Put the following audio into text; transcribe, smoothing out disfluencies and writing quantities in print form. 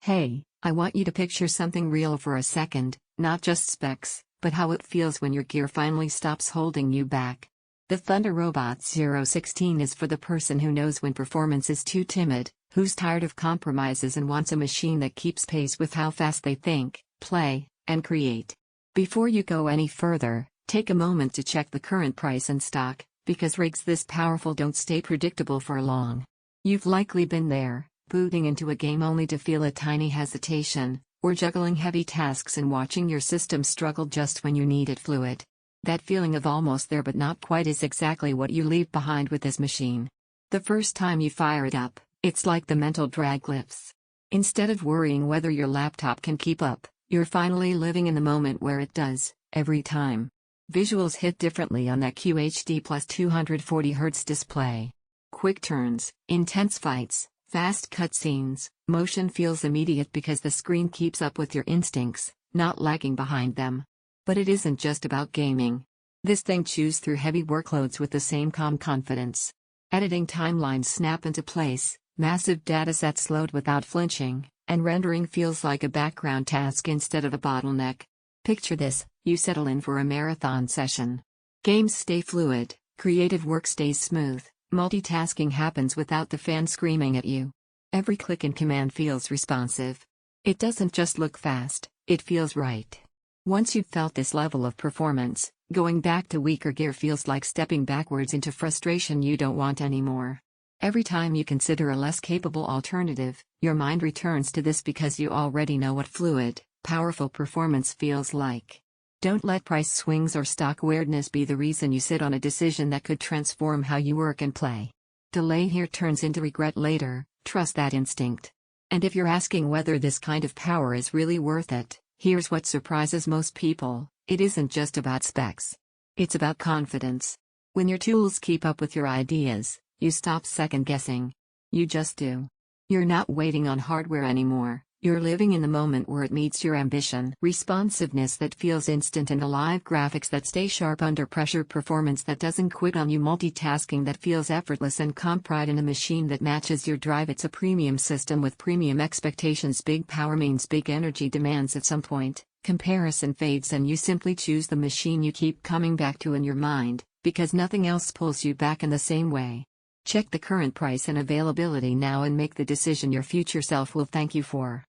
Hey, I want you to picture something real for a second, not just specs, but how it feels when your gear finally stops holding you back. The Thunderobot Zero 16 is for the person who knows when performance is too timid, who's tired of compromises and wants a machine that keeps pace with how fast they think, play, and create. Before you go any further, take a moment to check the current price and stock, because rigs this powerful don't stay predictable for long. You've likely been there, booting into a game only to feel a tiny hesitation, or juggling heavy tasks and watching your system struggle just when you need it fluid. That feeling of almost there but not quite is exactly what you leave behind with this machine. The first time you fire it up, it's like the mental drag lifts. Instead of worrying whether your laptop can keep up, you're finally living in the moment where it does, every time. Visuals hit differently on that QHD plus 240Hz display. Quick turns, intense fights, fast cutscenes, motion feels immediate because the screen keeps up with your instincts, not lagging behind them. But it isn't just about gaming. This thing chews through heavy workloads with the same calm confidence. Editing timelines snap into place, massive datasets load without flinching, and rendering feels like a background task instead of a bottleneck. Picture this: you settle in for a marathon session. Games stay fluid, creative work stays smooth, multitasking happens without the fan screaming at you. Every click and command feels responsive. It doesn't just look fast, it feels right. Once you've felt this level of performance, going back to weaker gear feels like stepping backwards into frustration you don't want anymore. Every time you consider a less capable alternative, your mind returns to this because you already know what fluid, powerful performance feels like. Don't let price swings or stock weirdness be the reason you sit on a decision that could transform how you work and play. Delay here turns into regret later, trust that instinct. And if you're asking whether this kind of power is really worth it, here's what surprises most people: it isn't just about specs. It's about confidence. When your tools keep up with your ideas, you stop second-guessing. You just do. You're not waiting on hardware anymore, you're living in the moment where it meets your ambition. Responsiveness that feels instant and alive, graphics that stay sharp under pressure, performance that doesn't quit on you, multitasking that feels effortless, and calm pride in a machine that matches your drive. It's a premium system with premium expectations. Big power means big energy demands at some point. Comparison fades and you simply choose the machine you keep coming back to in your mind, because nothing else pulls you back in the same way. Check the current price and availability now and make the decision your future self will thank you for.